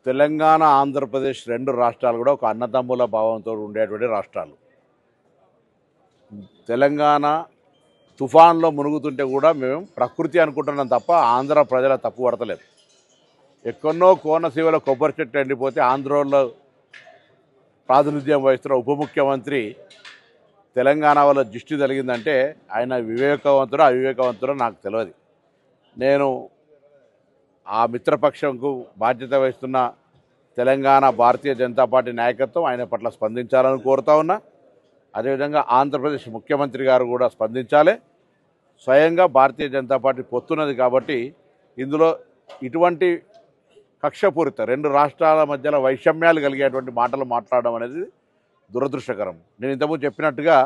తెలంగాణ ఆంధ్రప్రదేశ్ రెండు రాష్ట్రాలు కూడా ఒక అన్నదమ్ముల భావంతో ఉండేటువంటి రాష్ట్రాలు. తెలంగాణ తుఫాన్లో మునుగుతుంటే కూడా మేము ప్రకృతి అనుకుంటున్నాం తప్ప ఆంధ్ర ప్రజల తప్పు పడతలేదు. ఎక్కడో కోనసీమలో కొబ్బరి చెట్టు ఎండిపోతే ఆంధ్రలో ప్రాతినిధ్యం వహిస్తున్న ఉప ముఖ్యమంత్రి తెలంగాణ వల్ల దృష్టి జరిగిందంటే ఆయన వివేకవంతుడో అవివేకవంతుడో నాకు తెలియదు. నేను ఆ మిత్రపక్షంకు బాధ్యత వహిస్తున్న తెలంగాణ భారతీయ జనతా పార్టీ నాయకత్వం ఆయన పట్ల స్పందించాలని కోరుతా ఉన్నా. అదేవిధంగా ఆంధ్రప్రదేశ్ ముఖ్యమంత్రి గారు కూడా స్పందించాలి. స్వయంగా భారతీయ జనతా పార్టీ పొత్తున్నది కాబట్టి ఇందులో ఇటువంటి కక్షపూరిత రెండు రాష్ట్రాల మధ్యలో వైషమ్యాలు కలిగేటువంటి మాటలు మాట్లాడడం అనేది దురదృష్టకరం. నేను ఇంతకుముందు చెప్పినట్టుగా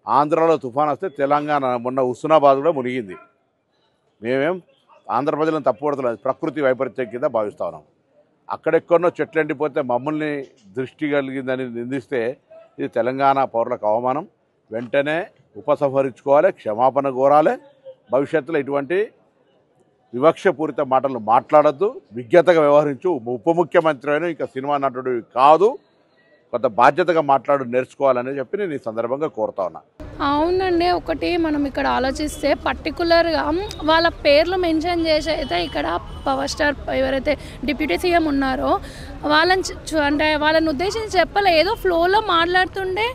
ఆంధ్రాలో తుఫాన్ వస్తే తెలంగాణ మొన్న హుస్నాబాద్ కూడా మునిగింది. మేమేం ఆంధ్ర ప్రజలను తప్పుపడుతున్నది ప్రకృతి వైపరీత్యం కింద భావిస్తా ఉన్నాం. అక్కడెక్కడో చెట్లు ఎండిపోతే మమ్మల్ని దృష్టి కలిగిందని నిందిస్తే ఇది తెలంగాణ పౌరులకు అవమానం. వెంటనే ఉపసంహరించుకోవాలి, క్షమాపణ కోరాలి. భవిష్యత్తులో ఇటువంటి వివక్షపూరిత మాటలు మాట్లాడద్దు, విజ్ఞతగా వ్యవహరించు. ఉప ముఖ్యమంత్రి అయినా ఇంకా సినిమా నటుడు కాదు, కొంత బాధ్యతగా మాట్లాడు నేర్చుకోవాలని చెప్పి నేను ఈ సందర్భంగా కోరుతా ఉన్నా. అవునండి, ఒకటి మనం ఇక్కడ ఆలోచిస్తే పర్టికులర్గా వాళ్ళ పేర్లు మెన్షన్ చేసి అయితే ఇక్కడ పవర్ స్టార్ ఎవరైతే డిప్యూటీ సీఎం ఉన్నారో వాళ్ళని అంటే వాళ్ళని ఉద్దేశించి చెప్పలే, ఏదో ఫ్లోలో మాట్లాడుతుండే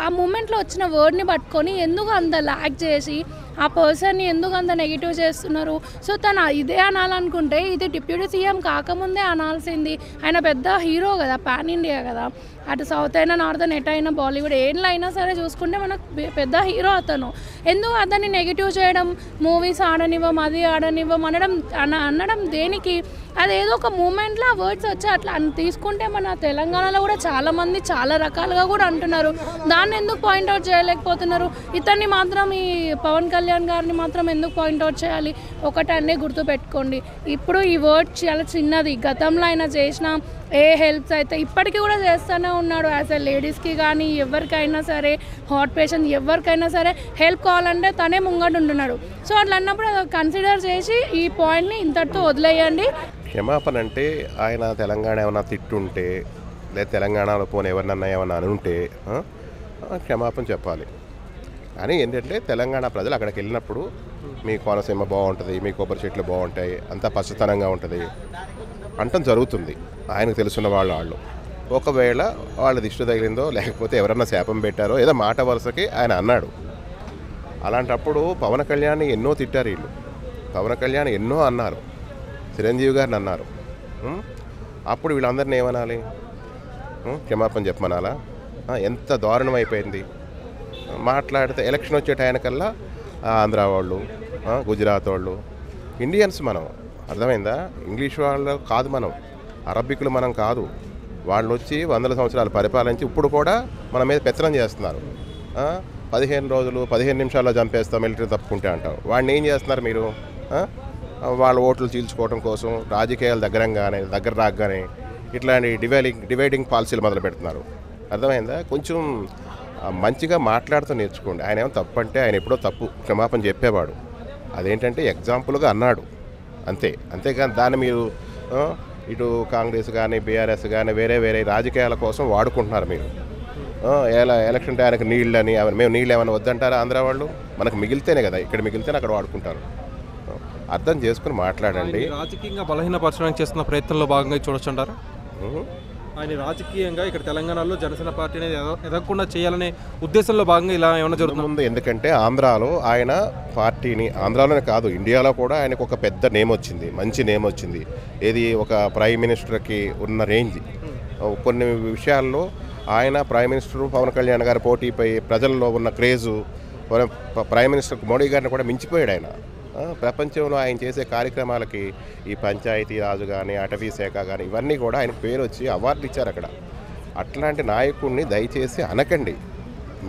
ఆ మూమెంట్లో వచ్చిన వర్డ్ని పట్టుకొని ఎందుకు అంత లాగ్ చేసి ఆ పర్సన్ని ఎందుకు అంత నెగిటివ్ చేస్తున్నారు. సో తను ఇదే అనాలనుకుంటే ఇది డిప్యూటీ సీఎం కాకముందే అనాల్సింది. ఆయన పెద్ద హీరో కదా, పాన్ ఇండియా కదా, అటు సౌత్ అయినా నార్త్ ఎట్ అయినా బాలీవుడ్ ఏళ్ళు అయినా సరే చూసుకుంటే మనకు పెద్ద హీరో అతను. ఎందుకు అతన్ని నెగిటివ్ చేయడం, మూవీస్ ఆడనివ్వం అది ఆడనివ్వం అనడం దేనికి? అదేదో ఒక మూమెంట్లో ఆ వర్డ్స్ వచ్చి అట్లా తీసుకుంటే మన తెలంగాణలో కూడా చాలామంది చాలా రకాలుగా కూడా అంటున్నారు. దాన్ని ఎందుకు పాయింట్అవుట్ చేయలేకపోతున్నారు? ఇతన్ని మాత్రం ఈ పవన్ కళ్యాణ్ గారిని మాత్రం ఎందుకు పాయింట్అవుట్ చేయాలి? ఒకటన్నీ గుర్తుపెట్టుకోండి, ఇప్పుడు ఈ వర్డ్ చాలా చిన్నది. గతంలో ఆయన చేసిన ఏ హెల్ప్స్ అయితే ఇప్పటికీ కూడా చేస్తూనే ఉన్నాడు. యాజ్ ఎ లేడీస్కి కానీ ఎవరికైనా సరే, హార్ట్ పేషెంట్ ఎవరికైనా సరే హెల్ప్ కావాలంటే తనే ముంగట ఉంటున్నాడు. సో అట్లా అన్నప్పుడు కన్సిడర్ చేసి ఈ పాయింట్ని ఇంతటితో వదిలేయండి. క్షమాపణ అంటే ఆయన తెలంగాణ ఏమైనా తిట్టుంటే లేదా తెలంగాణలో పోనీ ఎవరినన్నా ఏమన్నా అనుంటే క్షమాపణ చెప్పాలి. కానీ ఏంటంటే తెలంగాణ ప్రజలు అక్కడికి వెళ్ళినప్పుడు మీ కోనసీమ బాగుంటుంది, మీ కొబ్బరి చెట్లు బాగుంటాయి, అంతా పచ్చతనంగా ఉంటుంది అంటం జరుగుతుంది. ఆయనకు తెలుసున్న వాళ్ళు ఒకవేళ వాళ్ళ దిష్టి తగిలిందో లేకపోతే ఎవరన్నా శాపం పెట్టారో ఏదో మాట వరుసకి ఆయన అన్నాడు. అలాంటప్పుడు పవన్ కళ్యాణ్ ఎన్నో తిట్టారు వీళ్ళు. పవన్ కళ్యాణ్ ఎన్నో అన్నారు, చిరంజీవి గారిని అన్నారు. అప్పుడు వీళ్ళందరినీ ఏమనాలి? క్షమాపణ చెప్పమనాలా? ఎంత దారుణం అయిపోయింది. మాట్లాడితే ఎలక్షన్ వచ్చే టైంకల్లా ఆంధ్ర వాళ్ళు, గుజరాత్ వాళ్ళు, ఇండియన్స్ మనం, అర్థమైందా? ఇంగ్లీష్ వాళ్ళు కాదు మనం, అరబికులు మనం కాదు. వాళ్ళు వచ్చి 100 సంవత్సరాలు పరిపాలించి ఇప్పుడు కూడా మన మీద పెత్తనం చేస్తున్నారు. 15 రోజులు 15 నిమిషాల్లో చంపేస్తాం మిలిటరీ తప్పుకుంటే అంటాం. వాడిని ఏం చేస్తున్నారు మీరు? వాళ్ళ ఓట్లు చీల్చుకోవడం కోసం రాజకీయాలు దగ్గర రాగానే ఇట్లాంటి డివైడింగ్ పాలసీలు మొదలు పెడుతున్నారు. అర్థమైందా? కొంచెం మంచిగా మాట్లాడుతూ నేర్చుకోండి. ఆయన ఏమో తప్పు అంటే ఆయన ఎప్పుడో తప్పు క్షమాపణ చెప్పేవాడు. అదేంటంటే ఎగ్జాంపుల్గా అన్నాడు అంతేకాని దాన్ని మీరు ఇటు కాంగ్రెస్ కానీ బీఆర్ఎస్ కానీ వేరే రాజకీయాల కోసం వాడుకుంటున్నారు మీరు. ఎలక్షన్ టైంకి నీళ్ళని మేము నీళ్ళు ఏమైనా వద్దంటారా? ఆంధ్ర వాళ్ళు మనకు మిగిలితేనే కదా, ఇక్కడ మిగిలితేనే అక్కడ వాడుకుంటారు. అర్థం చేసుకుని మాట్లాడండి. రాజకీయంగా బలహీనపరచడానికి చేస్తున్న ప్రయత్నంలో భాగంగా చూడొచ్చంటారా? ఆయన రాజకీయంగా ఇక్కడ తెలంగాణలో జనసేన పార్టీ అనేది ఎదగకుండా చేయాలనే ఉద్దేశంలో భాగంగా ఇలా ఏమైనా జరుగుతుంది? ఎందుకంటే ఆంధ్రాలో ఆయన పార్టీని, ఆంధ్రాలోనే కాదు ఇండియాలో కూడా ఆయనకు ఒక పెద్ద నేమ్ వచ్చింది, మంచి నేమ్ వచ్చింది. ఏది ఒక ప్రైమ్ మినిస్టర్కి ఉన్న రేంజ్. కొన్ని విషయాల్లో ఆయన ప్రైమ్ మినిస్టర్ పవన్ కళ్యాణ్ గారి పోటీపై ప్రజల్లో ఉన్న క్రేజు ప్రైమ్ మినిస్టర్ మోడీ గారిని కూడా మించిపోయాడు ఆయన. ప్రపంచంలో ఆయన చేసే కార్యక్రమాలకి ఈ పంచాయతీ రాజు కానీ అటవీ శాఖ కానీ ఇవన్నీ కూడా ఆయనకు పేరు వచ్చి అవార్డులు ఇచ్చారు అక్కడ. అట్లాంటి నాయకుడిని దయచేసి అనకండి.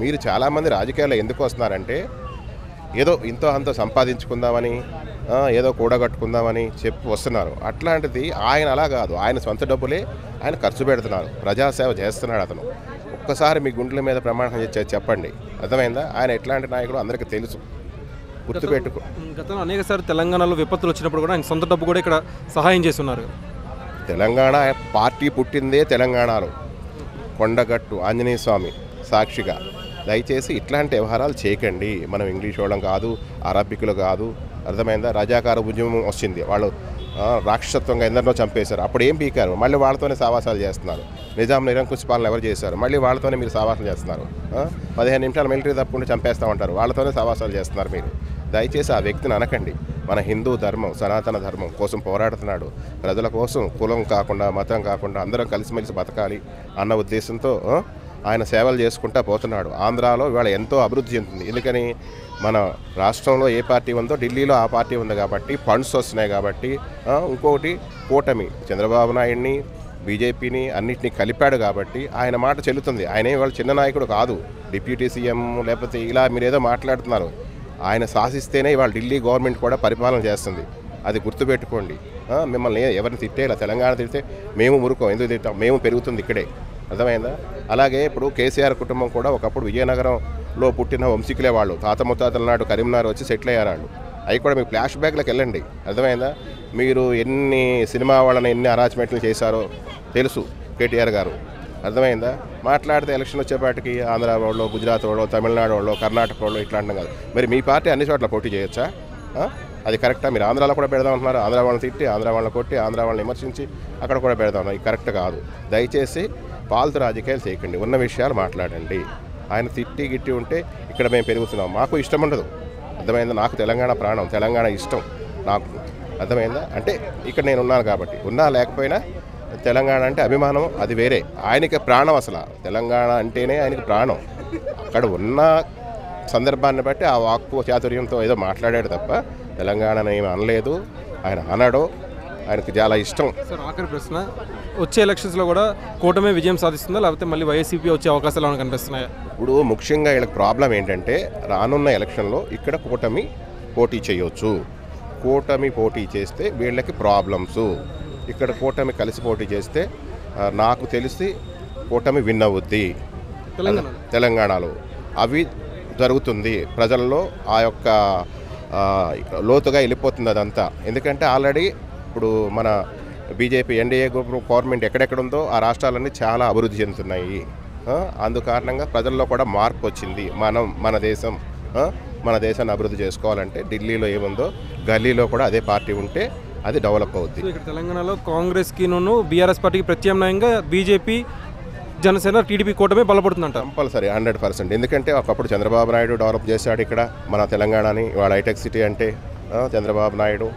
మీరు చాలామంది రాజకీయాల్లో ఎందుకు వస్తున్నారంటే ఏదో ఇంతో అంతో సంపాదించుకుందామని, ఏదో కూడగట్టుకుందామని చెప్పి వస్తున్నారు. అట్లాంటిది ఆయన అలా కాదు, ఆయన సొంత డబ్బులే ఆయన ఖర్చు పెడుతున్నారు, ప్రజాసేవ చేస్తున్నాడు అతను. ఒక్కసారి మీ గుండెల మీద ప్రమాణం చెప్పండి, అర్థమైందా? ఆయన ఎట్లాంటి నాయకుడు అందరికీ తెలుసు. గుర్తుపెట్టుకో. గతంలో అనేకసార్లు తెలంగాణలో విపత్తులు వచ్చినప్పుడు కూడా ఆయన సొంత డబ్బు కూడా ఇక్కడ సహాయం చేస్తున్నారు. తెలంగాణ పార్టీ పుట్టిందే తెలంగాణలో, కొండగట్టు ఆంజనేయ స్వామి సాక్షిగా. దయచేసి ఇట్లాంటి వ్యవహారాలు చేయకండి. మనం ఇంగ్లీష్ వాళ్ళం కాదు, అరబికులు కాదు, అర్థమైందా? రజాకార ఉద్యమం వచ్చింది, వాళ్ళు రాక్షసత్వంగా ఎందరినో చంపేశారు, అప్పుడు ఏం పీకారు? మళ్ళీ వాళ్ళతోనే సావాసాలు చేస్తున్నారు. నిజాం నిరంకుశ పాలన ఎవరు చేశారు? మళ్ళీ వాళ్ళతోనే మీరు సావాసాలు చేస్తున్నారు. 15 నిమిషాలు మిలిటరీ తప్పుకుంటే చంపేస్తామంటారు, వాళ్ళతోనే సావాసాలు చేస్తున్నారు మీరు. దయచేసి ఆ వ్యక్తిని అనకండి. మన హిందూ ధర్మం, సనాతన ధర్మం కోసం పోరాడుతున్నాడు, ప్రజల కోసం, కులం కాకుండా మతం కాకుండా అందరం కలిసిమెలిసి బతకాలి అన్న ఉద్దేశంతో ఆయన సేవలు చేసుకుంటా పోతున్నాడు. ఆంధ్రాలో ఇవాళ ఎంతో అభివృద్ధి చెందుతుంది. ఎందుకని? మన రాష్ట్రంలో ఏ పార్టీ ఉందో ఢిల్లీలో ఆ పార్టీ ఉంది కాబట్టి, ఫండ్స్ వస్తున్నాయి కాబట్టి. ఇంకొకటి కూటమి చంద్రబాబు నాయుడిని, బీజేపీని అన్నింటినీ కలిపాడు కాబట్టి ఆయన మాట చెల్లుతుంది. ఆయన ఇవాళ చిన్న నాయకుడు కాదు, డిప్యూటీ సీఎం లేకపోతే ఇలా మీరేదో మాట్లాడుతున్నారు. ఆయన శాసిస్తేనే ఇవాళ ఢిల్లీ గవర్నమెంట్ కూడా పరిపాలన చేస్తుంది, అది గుర్తుపెట్టుకోండి. మిమ్మల్ని ఎవరిని తిట్టేలా, తెలంగాణ తిడితే మేము మురుకోం, ఎందుకు తిట్టాం? మేము పెరుగుతుంది ఇక్కడే, అర్థమైందా? అలాగే ఇప్పుడు కేసీఆర్ కుటుంబం కూడా ఒకప్పుడు విజయనగరంలో పుట్టిన వంశీకులే వాళ్ళు, తాత ముత్తాతల నాడు కరీంనగర్ వచ్చి సెటిల్ అయ్యారు వాళ్ళు. అవి కూడా మీకు ఫ్లాష్ బ్యాక్లకు వెళ్ళండి, అర్థమైందా? మీరు ఎన్ని సినిమా వాళ్ళని ఎన్ని అరాచ్మెంట్లు చేశారో తెలుసు కేటీఆర్ గారు, అర్థమైందా? మాట్లాడితే ఎలక్షన్ వచ్చేపాటికి ఆంధ్ర వాళ్ళు, గుజరాత్ వాళ్ళు, తమిళనాడు వాళ్ళు, కర్ణాటక వాళ్ళు ఇట్లా అంటాం కాదు. మరి మీ పార్టీ అన్ని చోట్ల పోటీ చేయొచ్చా? అది కరెక్టా? మీరు ఆంధ్రాలో కూడా పెడదాం అంటున్నారు, ఆంధ్ర వాళ్ళని తిట్టి, ఆంధ్ర వాళ్ళని కొట్టి, ఆంధ్ర వాళ్ళని విమర్శించి అక్కడ కూడా పెడదాం. ఇది కరెక్ట్ కాదు. దయచేసి పాల్తు రాజకీయాలు చేయకండి, ఉన్న విషయాలు మాట్లాడండి. ఆయన తిట్టి గిట్టి ఉంటే ఇక్కడ మేము పెరుగుతున్నాం, మాకు ఇష్టం ఉండదు, అర్థమైందా? నాకు తెలంగాణ ప్రాణం, తెలంగాణ ఇష్టం నాకు, అర్థమైందా? అంటే ఇక్కడ నేను ఉన్నాను కాబట్టి, ఉన్నా లేకపోయినా తెలంగాణ అంటే అభిమానం, అది వేరే. ఆయనకి ప్రాణం, అసలు తెలంగాణ అంటేనే ఆయనకి ప్రాణం. అక్కడ ఉన్న సందర్భాన్ని బట్టి ఆ వాక్కు చాతుర్యంతో ఏదో మాట్లాడాడు తప్ప తెలంగాణను ఏమి అనలేదు. ఆయన అనడో, ఆయనకు చాలా ఇష్టం. సార్ ఆఖరి ప్రశ్న, వచ్చే ఎలక్షన్స్లో కూడా కూటమి విజయం సాధిస్తుందా, లేకపోతే మళ్ళీ వైఎస్సీపీ వచ్చే అవకాశాలు ఏమైనా కనిపిస్తున్నాయా? ఇప్పుడు ముఖ్యంగా వీళ్ళకి ప్రాబ్లం ఏంటంటే రానున్న ఎలక్షన్లో ఇక్కడ కూటమి పోటీ చేయొచ్చు. కూటమి పోటీ చేస్తే వీళ్ళకి ప్రాబ్లమ్స్. ఇక్కడ కూటమి కలిసి పోటీ చేస్తే నాకు తెలిసి కూటమి విన్ అవుద్ది తెలంగాణలో. అవి జరుగుతుంది, ప్రజల్లో ఆ యొక్క లోతుగా వెళ్ళిపోతుంది అదంతా. ఎందుకంటే ఆల్రెడీ ఇప్పుడు మన బీజేపీ ఎన్డీఏ గవర్నమెంట్ ఎక్కడెక్కడ ఉందో ఆ రాష్ట్రాలన్నీ చాలా అభివృద్ధి చెందుతున్నాయి. అందుకారణంగా ప్రజల్లో కూడా మార్పు వచ్చింది. మన దేశాన్ని అభివృద్ధి చేసుకోవాలంటే ఢిల్లీలో ఏముందో గల్లీలో కూడా అదే పార్టీ ఉంటే అది డెవలప్ అవుద్ది. ఇక్కడ తెలంగాణలో కాంగ్రెస్కి బీఆర్ఎస్ పార్టీకి ప్రత్యామ్నాయంగా బీజేపీ, జనసేన, టీడీపీ కూటమి బలపడుతుందంట. కంపల్సరీ 100%. ఎందుకంటే ఒకప్పుడు చంద్రబాబు నాయుడు డెవలప్ చేశాడు ఇక్కడ మన తెలంగాణని. ఇవాళ హైటెక్ సిటీ అంటే చంద్రబాబు నాయుడు,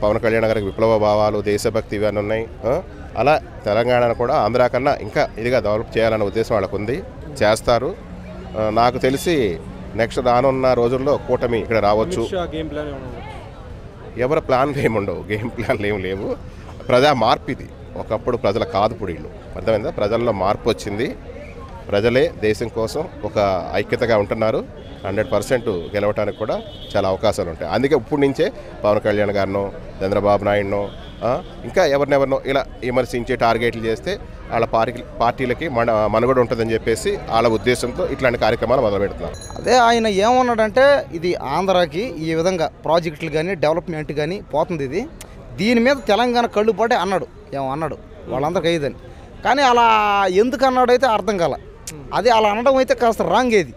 పవన్ కళ్యాణ్ గారికి విప్లవ భావాలు, దేశభక్తి ఇవన్నీ ఉన్నాయి. అలా తెలంగాణను కూడా ఆంధ్రా కన్నా ఇంకా ఇదిగా డెవలప్ చేయాలన్న ఉద్దేశం వాళ్ళకు ఉంది, చేస్తారు. నాకు తెలిసి నెక్స్ట్ రానున్న రోజుల్లో కూటమి ఇక్కడ రావచ్చు. ఎవరి ప్లాన్లు ఏముండవు, గేమ్ ప్లాన్లు ఏమి లేవు. ప్రజా మార్పు ఇది. ఒకప్పుడు ప్రజల కాదు, ఇప్పుడు వీళ్ళు, అర్థమైందా? ప్రజల్లో మార్పు వచ్చింది. ప్రజలే దేశం కోసం ఒక ఐక్యతగా ఉంటున్నారు. 100% గెలవడానికి కూడా చాలా అవకాశాలు ఉంటాయి. అందుకే ఇప్పటి నుంచే పవన్ కళ్యాణ్ గారినో, చంద్రబాబు నాయుడునో, ఇంకా ఎవరినెవరినో ఇలా విమర్శించి టార్గెట్లు చేస్తే వాళ్ళ పార్టీలకి మనుగడ ఉంటుందని చెప్పేసి వాళ్ళ ఉద్దేశంతో ఇట్లాంటి కార్యక్రమాలు మొదలు పెడుతున్నారు. అదే ఆయన ఏమన్నాడంటే, ఇది ఆంధ్రాకి ఈ విధంగా ప్రాజెక్టులు కానీ డెవలప్మెంట్ కానీ పోతుంది, ఇది దీని మీద తెలంగాణ కళ్ళు పడే అన్నాడు. ఏమన్నాడు వాళ్ళందరికీ అయ్యేదని. కానీ అలా ఎందుకు అన్నాడైతే అర్థం కాల. అది అలా అనడం అయితే కాస్త రాంగ్, ఏది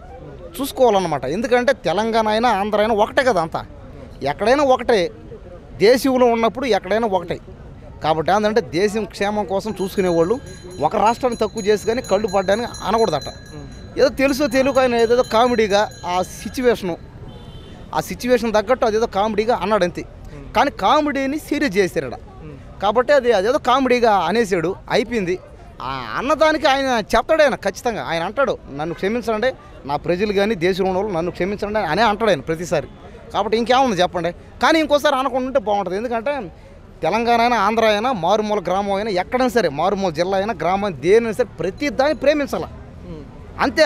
చూసుకోవాలన్నమాట. ఎందుకంటే తెలంగాణ అయినా ఆంధ్ర అయినా ఒకటే కదా, అంతా ఎక్కడైనా ఒకటే. దేశంలో ఉన్నప్పుడు ఎక్కడైనా ఒకటే. కాబట్టి ఏంటంటే దేశం క్షేమం కోసం చూసుకునేవాళ్ళు ఒక రాష్ట్రాన్ని తక్కువ చేసి కానీ కళ్ళు పడ్డానికి అనకూడదట. ఏదో తెలుసో తెలుగు ఆయన ఏదేదో కామెడీగా ఆ సిచ్యువేషన్ తగ్గట్టు అదేదో కామెడీగా అన్నాడు అంతే. కానీ కామెడీని సీరియస్ చేశాడు. కాబట్టి అదేదో కామెడీగా అనేసాడు, అయిపోయింది. అన్నదానికి ఆయన చెప్తాడు, ఆయన ఖచ్చితంగా ఆయన అంటాడు, నన్ను క్షమించండి నా ప్రజలు కానీ దేశంలో ఉన్న వాళ్ళు నన్ను క్షమించండి అనే అంటాడు ఆయన ప్రతిసారి. కాబట్టి ఇంకేముంది చెప్పండి. కానీ ఇంకోసారి అనకుండా ఉంటే బాగుంటుంది. ఎందుకంటే తెలంగాణ అయినా ఆంధ్ర అయినా మారుమూల గ్రామం అయినా ఎక్కడైనా సరే, మారుమూల జిల్లా అయినా గ్రామం దేనైనా సరే ప్రతి దాన్ని ప్రేమించాలి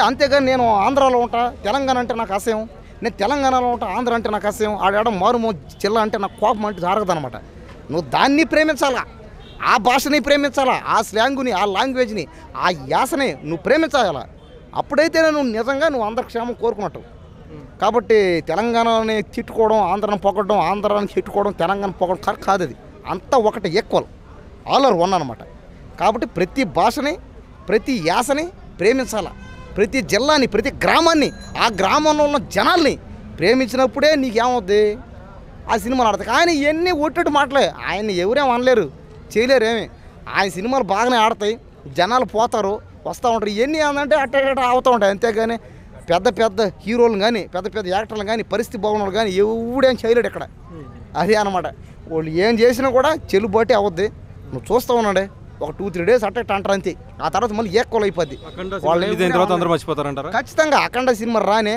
అంతేగాని నేను ఆంధ్రాలో ఉంటా తెలంగాణ అంటే నాకు అసహ్యం, నేను తెలంగాణలో ఉంటా ఆంధ్ర అంటే నాకు అసహ్యం, ఆడ మారుమూల జిల్లా అంటే నాకు కోపం అంటే జరగదనమాట. నువ్వు దాన్ని ప్రేమించాలా, ఆ భాషని ప్రేమించాలా, ఆ స్లాంగుని, ఆ లాంగ్వేజ్ని, ఆ యాసని నువ్వు ప్రేమించాలా. అప్పుడైతే నువ్వు నిజంగా నువ్వు అందరి క్షేమం కోరుకున్నట్టు. కాబట్టి తెలంగాణని తిట్టుకోవడం, ఆంధ్రాని పొగడం, ఆంధ్రాని తిట్టుకోవడం, తెలంగాణ పొగడం కరెక్ట్ కాదు. అది అంతా ఒకటి ఈక్వల్. ఆల్ ఆర్ వన్ అనమాట. కాబట్టి ప్రతి భాషని ప్రతి యాసని ప్రేమించాల, ప్రతి జిల్లాని ప్రతి గ్రామాన్ని ఆ గ్రామంలో ఉన్న జనాల్ని ప్రేమించినప్పుడే నీకేమవుద్ది ఆ సినిమాలు ఆడతాయి. కానీ ఇవన్నీ ఒట్టటి మాటలే, ఆయన్ని ఎవరేం అనలేరు చేయలేరేమి. ఆయన సినిమాలు బాగానే ఆడతాయి, జనాలు పోతారు వస్తూ ఉంటారు. ఇవన్నీ ఏంటంటే అట్ట అవుతూ ఉంటాయి. అంతేగాని పెద్ద పెద్ద హీరోలు కానీ పెద్ద పెద్ద యాక్టర్లు కానీ పరిస్థితి బాగున్నారు కానీ ఎవడేం చేయలేడు ఇక్కడ. అదే అనమాట. వాళ్ళు ఏం చేసినా కూడా చెల్లుబాటు అవుద్ది. నువ్వు చూస్తూ ఉన్నాడే ఒక 2-3 డేస్ అట్టే అంటారు అంతే. ఆ తర్వాత మళ్ళీ ఏక్కోలు అయిపోద్ది. ఖచ్చితంగా అఖండ సినిమా రానే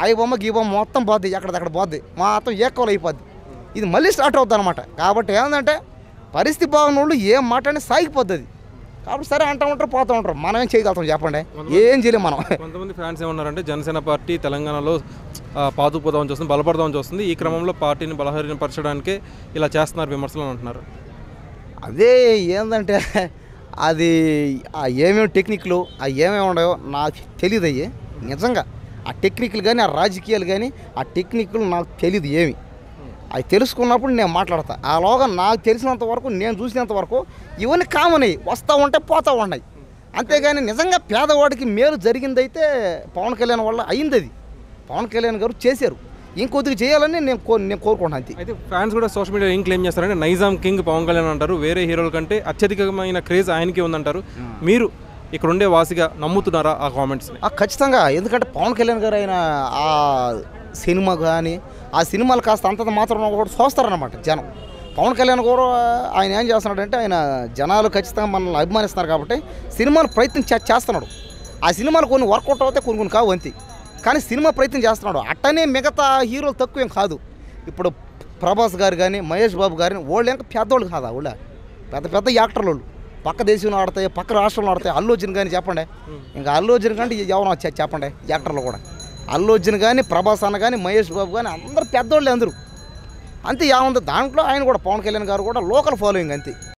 అయ్యి బొమ్మ గీ బొమ్మ మొత్తం పోద్ది, ఎక్కడిదక్కడ పోద్ది, మొత్తం ఏక్కోలు అయిపోద్ది. ఇది మళ్ళీ స్టార్ట్ అవుద్ది అనమాట. కాబట్టి ఏంటంటే పరిస్థితి బాగున్న వాళ్ళు ఏం మాట అని సాగిపోద్ది. కాబట్టి సరే అంటూ ఉంటారు పోతూ ఉంటారు. మనం ఏం చేయగలుగుతాం చెప్పండి, ఏం చేయలేం మనం. కొంతమంది ఫ్యాన్స్ ఏమన్నారంటే జనసేన పార్టీ తెలంగాణలో పాతుకుపోదామని చూస్తుంది, బలపడదామని చూస్తుంది, ఈ క్రమంలో పార్టీని బలహీనపరచడానికే ఇలా చేస్తున్నారు విమర్శలు అంటున్నారు. అదే ఏంటంటే అది ఏమేమి టెక్నిక్లు ఏమేమి ఉన్నాయో నాకు తెలియదు. అయ్యి నిజంగా ఆ టెక్నిక్లు కానీ ఆ రాజకీయాలు కానీ ఆ టెక్నిక్లు నాకు తెలియదు ఏమి. అవి తెలుసుకున్నప్పుడు నేను మాట్లాడతా. ఆలోగా నాకు తెలిసినంత వరకు నేను చూసినంత వరకు ఇవన్నీ కామన్ అయ్యి వస్తూ ఉంటాయి పోతూ ఉన్నాయి. అంతేగాని నిజంగా పేదవాడికి మేలు జరిగిందైతే పవన్ కళ్యాణ్ వల్ల అయింది. అది పవన్ కళ్యాణ్ గారు చేశారు, ఇంకొద్దిగా చేయాలని నేను కోరుకుంటున్నాను అంతే. అయితే ఫ్యాన్స్ కూడా సోషల్ మీడియా ఏం క్లెయిమ్ చేస్తారంటే నైజాం కింగ్ పవన్ కళ్యాణ్ అంటారు, వేరే హీరోల కంటే అత్యధికమైన క్రేజ్ ఆయనకే ఉందంటారు. మీరు ఇక్కడ ఉండే వాసిగా నమ్ముతున్నారా ఆ కామెంట్స్ని? ఖచ్చితంగా. ఎందుకంటే పవన్ కళ్యాణ్ గారు ఆయన ఆ సినిమా కానీ ఆ సినిమాలు కాస్త అంత మాత్రం కూడా చూస్తారన్నమాట జనం. పవన్ కళ్యాణ్ కూడా ఆయన ఏం చేస్తున్నాడంటే ఆయన జనాలు ఖచ్చితంగా మనల్ని అభిమానిస్తున్నారు కాబట్టి సినిమాలు ప్రయత్నం చేస్తున్నాడు. ఆ సినిమాలు కొన్ని వర్కౌట్ అవుతాయి, కొన్ని కావు అంతే. కానీ సినిమా ప్రయత్నం చేస్తున్నాడు. అట్టనే మిగతా హీరోలు తక్కువేం కాదు. ఇప్పుడు ప్రభాస్ గారు కానీ మహేష్ బాబు గారిని వాళ్ళు ఇంకా పెద్దోళ్ళు కాదా, వాళ్ళ పెద్ద పెద్ద యాక్టర్లు వాళ్ళు పక్క దేశంలో ఆడతాయి, పక్క రాష్ట్రంలో ఆడతాయి. అల్లు అర్జున్ కానీ చెప్పండి, ఇంకా అల్లు అర్జున్ కంటే ఎవరో చెప్పండి యాక్టర్లు కూడా. అల్లు అర్జున్ కానీ ప్రభాస్ అన్న కానీ మహేష్ బాబు కానీ అందరూ పెద్దోళ్ళే అందరూ అంతే. ఏముంది దాంట్లో ఆయన కూడా పవన్ కళ్యాణ్ గారు కూడా లోకల్ ఫాలోయింగ్ అంతే.